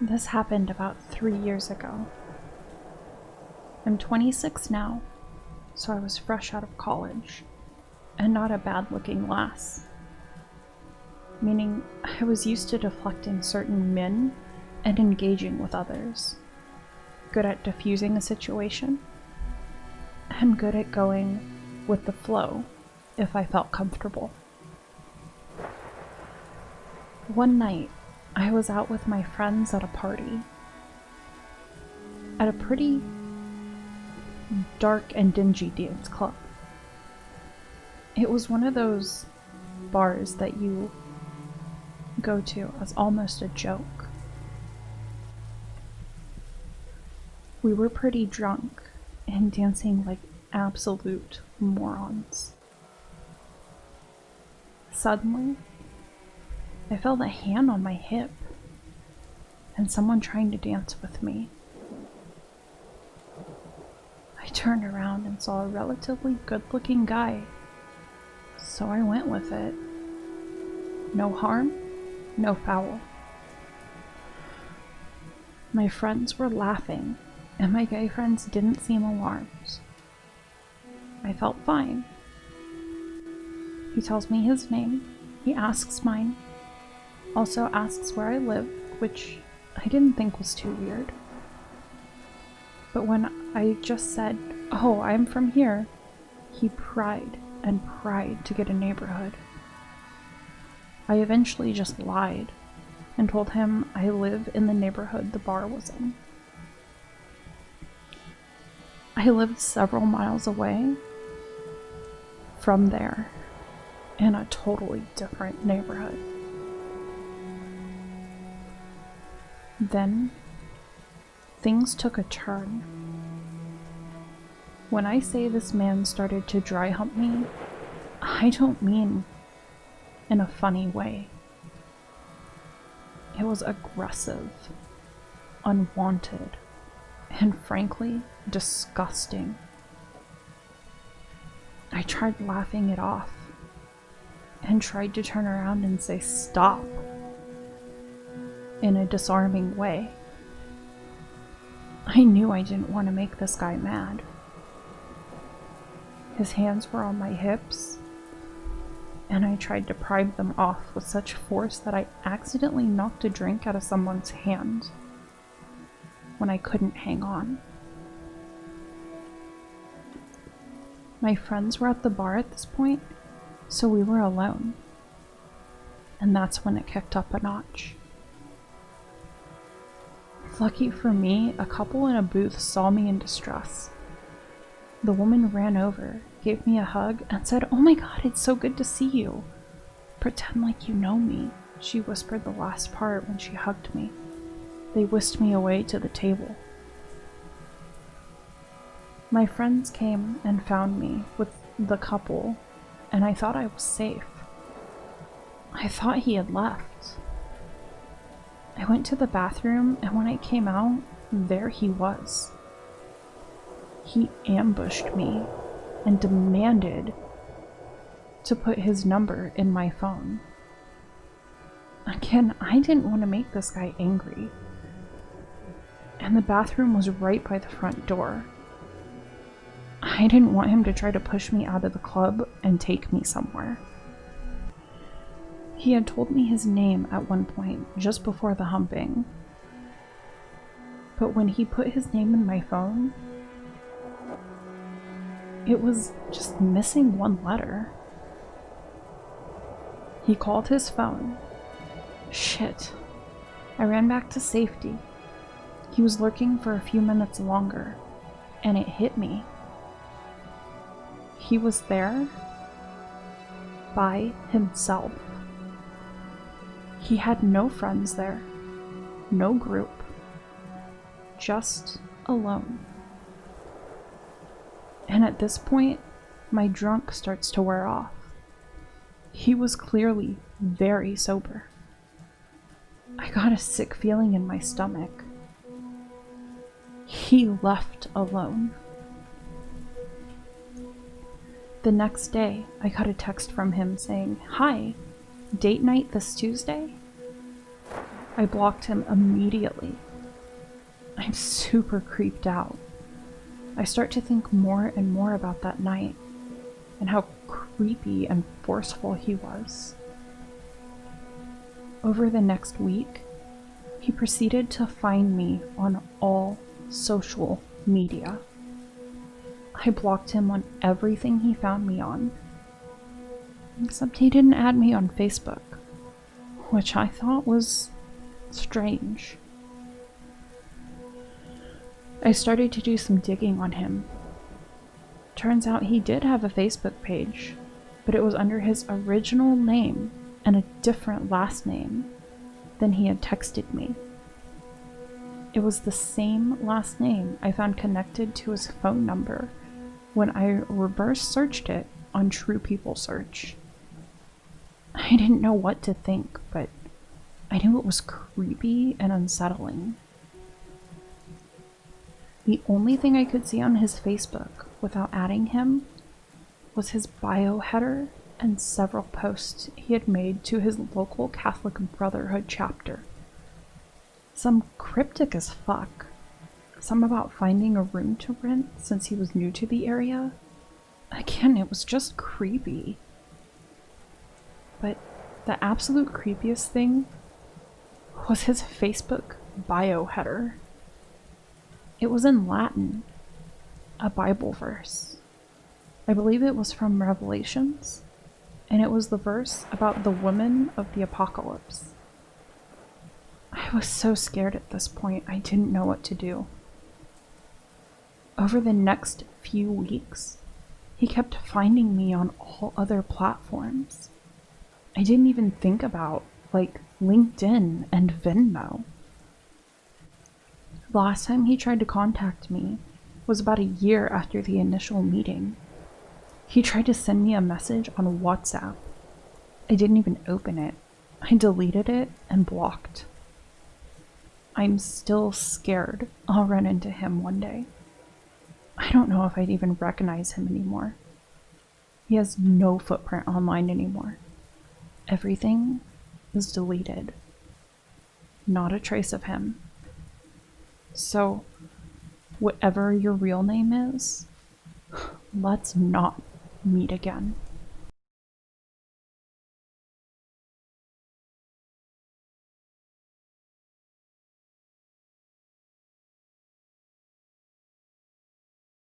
This happened about 3 years ago. I'm 26 now, so I was fresh out of college, and not a bad-looking lass. Meaning, I was used to deflecting certain men and engaging with others. Good at diffusing a situation, and good at going with the flow if I felt comfortable. One night, I was out with my friends at a party. At a pretty dark and dingy dance club. It was one of those bars that you go to as almost a joke. We were pretty drunk and dancing like absolute morons. Suddenly, I felt a hand on my hip and someone trying to dance with me. I turned around and saw a relatively good-looking guy, so I went with it. No harm, no foul. My friends were laughing, and my gay friends didn't seem alarmed. I felt fine. He tells me his name, he asks mine, also asks where I live, which I didn't think was too weird. But when I just said, "Oh, I'm from here," he pried and pried to get a neighborhood. I eventually just lied and told him I live in the neighborhood the bar was in. I lived several miles away from there in a totally different neighborhood. Then, things took a turn. When I say this man started to dry hump me, I don't mean in a funny way. It was aggressive, unwanted, and frankly, disgusting. I tried laughing it off and tried to turn around and say stop in a disarming way. I knew I didn't want to make this guy mad. His hands were on my hips, and I tried to pry them off with such force that I accidentally knocked a drink out of someone's hand when I couldn't hang on. My friends were at the bar at this point, so we were alone. And that's when it kicked up a notch. Lucky for me, a couple in a booth saw me in distress. The woman ran over, gave me a hug, and said, "Oh my God, it's so good to see you. Pretend like you know me," she whispered the last part when she hugged me. They whisked me away to the table. My friends came and found me with the couple, and I thought I was safe. I thought he had left. I went to the bathroom, and when I came out, there he was. He ambushed me and demanded to put his number in my phone. Again, I didn't want to make this guy angry. And the bathroom was right by the front door. I didn't want him to try to push me out of the club and take me somewhere. He had told me his name at one point, just before the humping. But when he put his name in my phone, it was just missing one letter. He called his phone. Shit. I ran back to safety. He was lurking for a few minutes longer, and it hit me. He was there by himself. He had no friends there, no group, just alone. And at this point, my drunk starts to wear off. He was clearly very sober. I got a sick feeling in my stomach. He left alone. The next day, I got a text from him saying, "Hi, date night this Tuesday?" I blocked him immediately. I'm super creeped out. I start to think more and more about that night and how creepy and forceful he was. Over the next week, he proceeded to find me on all social media. I blocked him on everything he found me on, except he didn't add me on Facebook, which I thought was strange. I started to do some digging on him. Turns out he did have a Facebook page, but it was under his original name and a different last name than he had texted me. It was the same last name I found connected to his phone number when I reverse searched it on True People Search. I didn't know what to think, but I knew it was creepy and unsettling. The only thing I could see on his Facebook without adding him was his bio header and several posts he had made to his local Catholic Brotherhood chapter. Some cryptic as fuck. Some about finding a room to rent since he was new to the area. Again, it was just creepy. But the absolute creepiest thing was his Facebook bio header. It was in Latin, a Bible verse. I believe it was from Revelations, and it was the verse about the women of the apocalypse. I was so scared at this point, I didn't know what to do. Over the next few weeks, he kept finding me on all other platforms. I didn't even think about, like, LinkedIn and Venmo. The last time he tried to contact me was about a year after the initial meeting. He tried to send me a message on WhatsApp. I didn't even open it. I deleted it and blocked. I'm still scared I'll run into him one day. I don't know if I'd even recognize him anymore. He has no footprint online anymore. Everything is deleted. Not a trace of him. So, whatever your real name is, let's not meet again.